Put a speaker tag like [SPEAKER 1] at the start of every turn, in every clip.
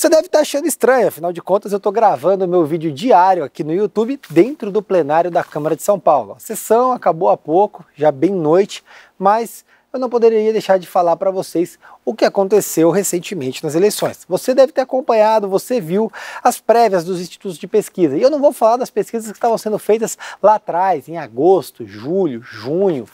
[SPEAKER 1] Você deve estar achando estranho, afinal de contas eu estou gravando o meu vídeo diário aqui no YouTube dentro do plenário da Câmara de São Paulo. A sessão acabou há pouco, já bem noite, mas eu não poderia deixar de falar para vocês o que aconteceu recentemente nas eleições. Você deve ter acompanhado, você viu as prévias dos institutos de pesquisa. E eu não vou falar das pesquisas que estavam sendo feitas lá atrás, em agosto, julho, junho.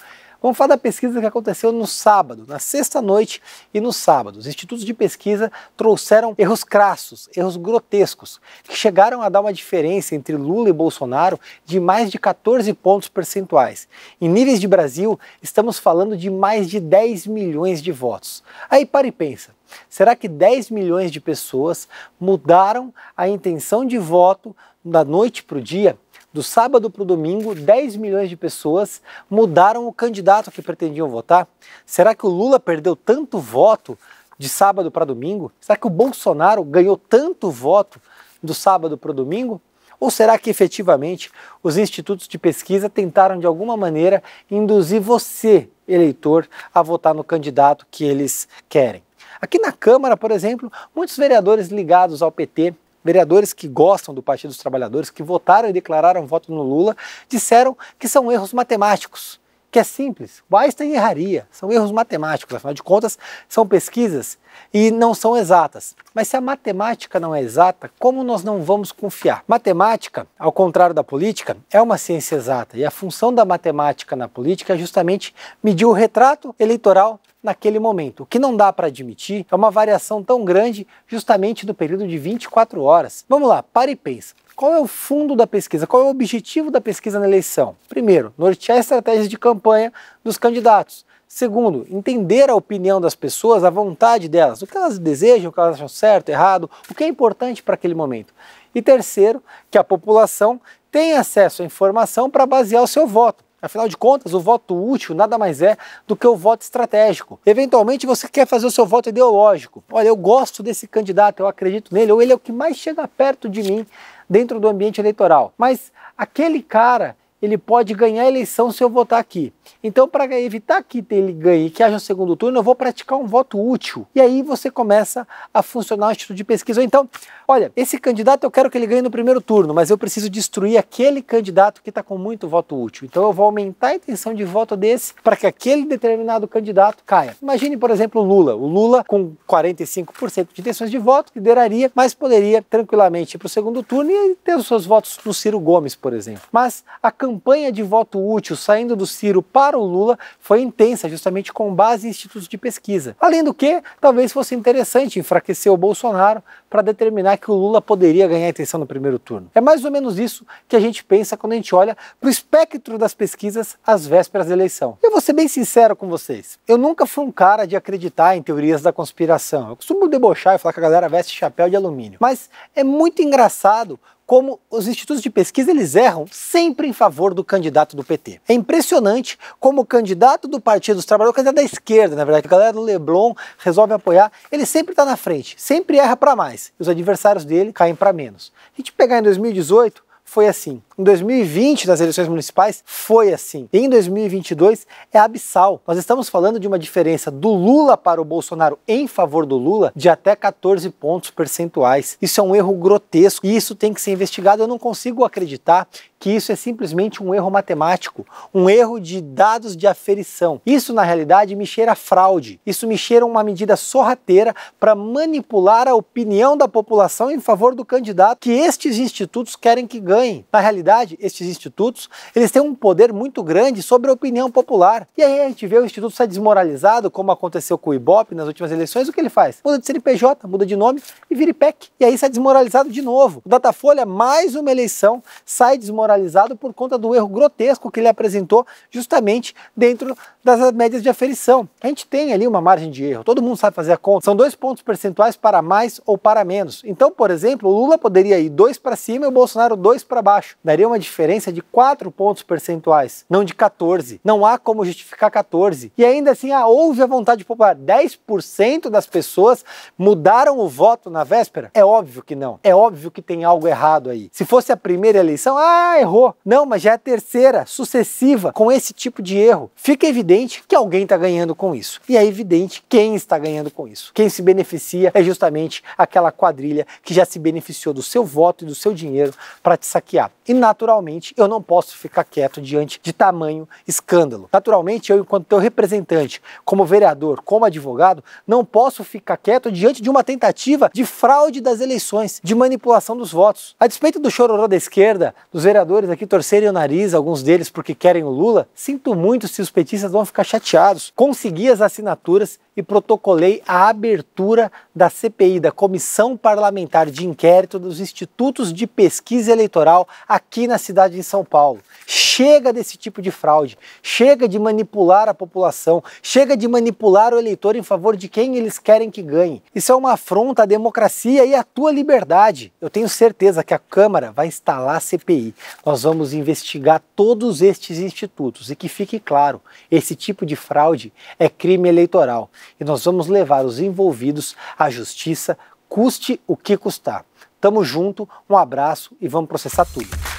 [SPEAKER 1] Vamos falar da pesquisa que aconteceu no sábado, na sexta-noite e no sábado. Os institutos de pesquisa trouxeram erros crassos, erros grotescos, que chegaram a dar uma diferença entre Lula e Bolsonaro de mais de 14 pontos percentuais. Em níveis de Brasil, estamos falando de mais de 10 milhões de votos. Aí para e pensa, será que 10 milhões de pessoas mudaram a intenção de voto da noite para o dia? Do sábado para o domingo, 10 milhões de pessoas mudaram o candidato que pretendiam votar? Será que o Lula perdeu tanto voto de sábado para domingo? Será que o Bolsonaro ganhou tanto voto do sábado para o domingo? Ou será que efetivamente os institutos de pesquisa tentaram de alguma maneira induzir você, eleitor, a votar no candidato que eles querem? Aqui na Câmara, por exemplo, muitos vereadores ligados ao PT, vereadores que gostam do Partido dos Trabalhadores, que votaram e declararam voto no Lula, disseram que são erros matemáticos, que é simples, o Einstein erraria, são erros matemáticos, afinal de contas são pesquisas e não são exatas. Mas se a matemática não é exata, como nós não vamos confiar? Matemática, ao contrário da política, é uma ciência exata e a função da matemática na política é justamente medir o retrato eleitoral naquele momento. O que não dá para admitir é uma variação tão grande justamente no período de 24 horas. Vamos lá, para e pensa. Qual é o fundo da pesquisa? Qual é o objetivo da pesquisa na eleição? Primeiro, nortear estratégias de campanha dos candidatos. Segundo, entender a opinião das pessoas, a vontade delas, o que elas desejam, o que elas acham certo, errado, o que é importante para aquele momento. E terceiro, que a população tenha acesso à informação para basear o seu voto. Afinal de contas, o voto útil nada mais é do que o voto estratégico. Eventualmente você quer fazer o seu voto ideológico. Olha, eu gosto desse candidato, eu acredito nele, ou ele é o que mais chega perto de mim dentro do ambiente eleitoral. Mas aquele cara, ele pode ganhar a eleição se eu votar aqui. Então, para evitar que ele ganhe e que haja um segundo turno, eu vou praticar um voto útil. E aí você começa a funcionar o instituto de pesquisa. Ou então, olha, esse candidato eu quero que ele ganhe no primeiro turno, mas eu preciso destruir aquele candidato que está com muito voto útil. Então eu vou aumentar a intenção de voto desse para que aquele determinado candidato caia. Imagine, por exemplo, o Lula. O Lula, com 45% de intenções de voto, lideraria, mas poderia tranquilamente ir para o segundo turno e ter os seus votos no Ciro Gomes, por exemplo. Mas a campanha de voto útil saindo do Ciro para o Lula foi intensa, justamente com base em institutos de pesquisa. Além do que, talvez fosse interessante enfraquecer o Bolsonaro para determinar que o Lula poderia ganhar a eleição no primeiro turno. É mais ou menos isso que a gente pensa quando a gente olha para o espectro das pesquisas às vésperas da eleição. Eu vou ser bem sincero com vocês, eu nunca fui um cara de acreditar em teorias da conspiração. Eu costumo debochar e falar que a galera veste chapéu de alumínio. Mas é muito engraçado como os institutos de pesquisa eles erram sempre em favor do candidato do PT. É impressionante como o candidato do Partido dos Trabalhadores, o candidato da esquerda, na verdade, a galera do Leblon resolve apoiar, ele sempre está na frente, sempre erra para mais, e os adversários dele caem para menos. A gente pegar em 2018, foi assim. Em 2020, nas eleições municipais, foi assim. E em 2022, é abissal. Nós estamos falando de uma diferença do Lula para o Bolsonaro em favor do Lula de até 14 pontos percentuais. Isso é um erro grotesco e isso tem que ser investigado. Eu não consigo acreditar que isso é simplesmente um erro matemático, um erro de dados de aferição. Isso, na realidade, me cheira a fraude. Isso me cheira uma medida sorrateira para manipular a opinião da população em favor do candidato que estes institutos querem que ganhe. Na realidade, estes institutos, eles têm um poder muito grande sobre a opinião popular. E aí a gente vê o instituto ser desmoralizado, como aconteceu com o Ibope nas últimas eleições, o que ele faz? Muda de CNPJ, muda de nome e vira IPEC. E aí sai desmoralizado de novo. O Datafolha, mais uma eleição, sai desmoralizado por conta do erro grotesco que ele apresentou justamente dentro das médias de aferição. A gente tem ali uma margem de erro, todo mundo sabe fazer a conta, são 2 pontos percentuais para mais ou para menos. Então, por exemplo, o Lula poderia ir 2 para cima e o Bolsonaro 2 para baixo. Daria uma diferença de 4 pontos percentuais, não de 14. Não há como justificar 14. E ainda assim, houve a vontade popular. 10% das pessoas mudaram o voto na véspera? É óbvio que não. É óbvio que tem algo errado aí. Se fosse a primeira eleição, errou. Não, mas já é a terceira, sucessiva, com esse tipo de erro. Fica evidente evidente que alguém está ganhando com isso. E é evidente quem está ganhando com isso. Quem se beneficia é justamente aquela quadrilha que já se beneficiou do seu voto e do seu dinheiro para te saquear. E naturalmente eu não posso ficar quieto diante de tamanho escândalo. Naturalmente eu, enquanto teu representante, como vereador, como advogado, não posso ficar quieto diante de uma tentativa de fraude das eleições, de manipulação dos votos. A despeito do chororô da esquerda, dos vereadores aqui torcerem o nariz, alguns deles porque querem o Lula, sinto muito se os petistas vão ficar chateados. Consegui as assinaturas e protocolei a abertura da CPI, da Comissão Parlamentar de Inquérito dos Institutos de Pesquisa Eleitoral aqui na cidade de São Paulo. Chega desse tipo de fraude, chega de manipular a população, chega de manipular o eleitor em favor de quem eles querem que ganhe. Isso é uma afronta à democracia e à tua liberdade. Eu tenho certeza que a Câmara vai instalar a CPI. Nós vamos investigar todos estes institutos e que fique claro, esse tipo de fraude é crime eleitoral. E nós vamos levar os envolvidos à justiça, custe o que custar. Tamo junto, um abraço e vamos processar tudo.